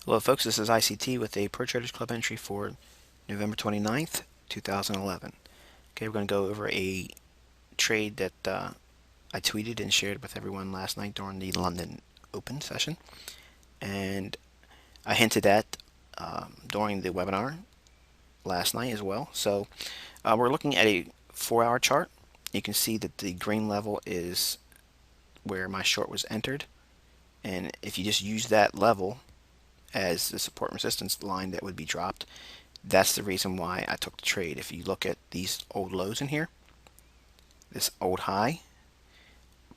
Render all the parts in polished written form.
Hello folks, this is ICT with a Pro Traders Club entry for November 29th, 2011. Okay, we're going to go over a trade that I tweeted and shared with everyone last night during the London Open session. And I hinted at during the webinar last night as well. So we're looking at a 4-hour chart. You can see that the green level is where my short was entered. And if you just use that level as the support and resistance line that would be dropped, that's the reason why I took the trade. If you look at these old lows in here, this old high,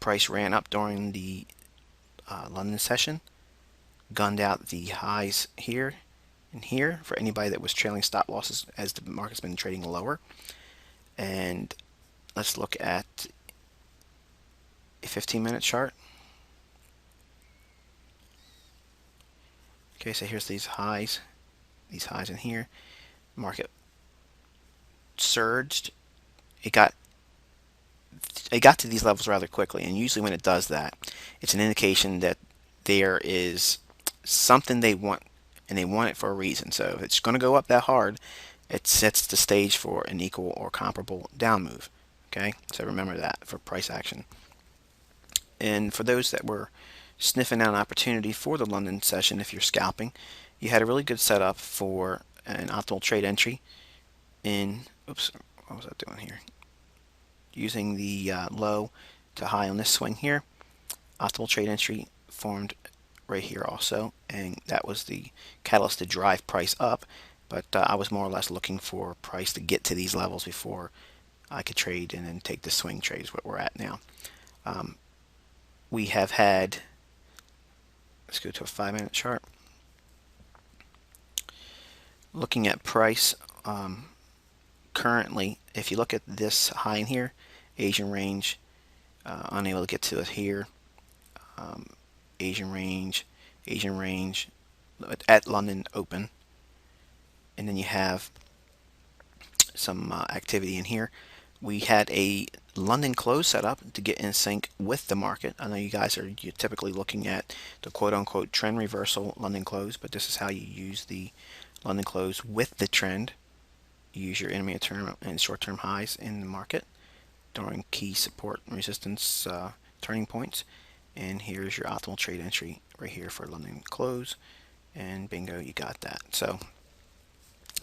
price ran up during the London session, gunned out the highs here and here for anybody that was trailing stop losses as the market's been trading lower. And let's look at a 15-minute chart. Okay, so here's these highs in here. Market surged. It got to these levels rather quickly, and usually when it does that, it's an indication that there is something they want, and they want it for a reason. So if it's going to go up that hard, it sets the stage for an equal or comparable down move. Okay, so remember that for price action. And for those that were sniffing out an opportunity for the London session, if you're scalping, you had a really good setup for an optimal trade entry in, oops, what was I doing here? Using the low to high on this swing here. Optimal trade entry formed right here also, and that was the catalyst to drive price up. But I was more or less looking for price to get to these levels before I could trade and then take the swing trades, what we're at now. We have had, let's go to a 5-minute chart. Looking at price currently, if you look at this high in here, Asian range, unable to get to it here, Asian range at London Open, and then you have some activity in here. We had a London close set up to get in sync with the market. I know you guys are typically looking at the quote-unquote trend reversal London close, but this is how you use the London close with the trend. You use your intermediate term and short-term highs in the market during key support and resistance turning points. And here's your optimal trade entry right here for London close, and bingo, you got that. So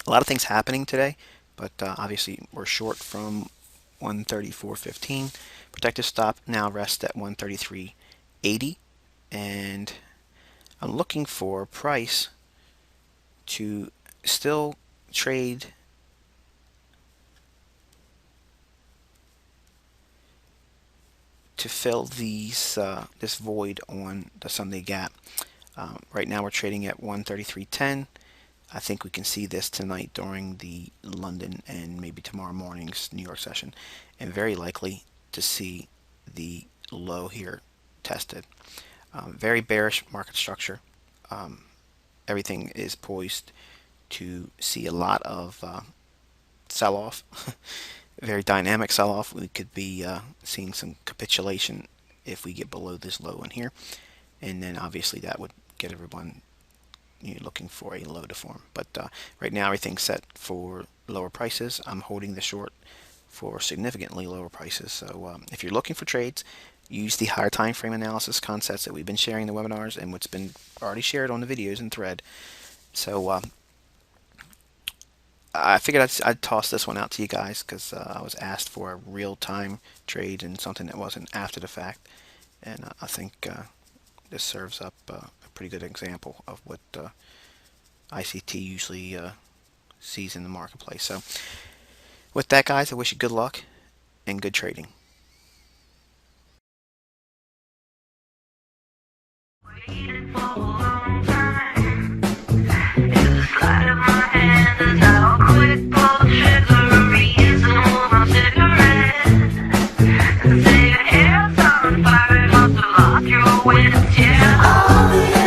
a lot of things happening today, but obviously we're short from 134.15. Protective stop now rests at 133.80, and I'm looking for price to still trade to fill these this void on the Sunday gap. Right now we're trading at 133.10. I think we can see this tonight during the London and maybe tomorrow morning's New York session, and very likely to see the low here tested. Very bearish market structure. Everything is poised to see a lot of sell-off. Very dynamic sell-off. We could be seeing some capitulation if we get below this low in here, and then obviously that would get everyone looking for a low to form. But right now everything's set for lower prices. I'm holding the short for significantly lower prices. So if you're looking for trades, use the higher time frame analysis concepts that we've been sharing in the webinars and what's been already shared on the videos and thread. So I figured I'd toss this one out to you guys because I was asked for a real-time trade and something that wasn't after the fact, and I think this serves up a pretty good example of what ICT usually sees in the marketplace. So with that, guys, I wish you good luck and good trading. All the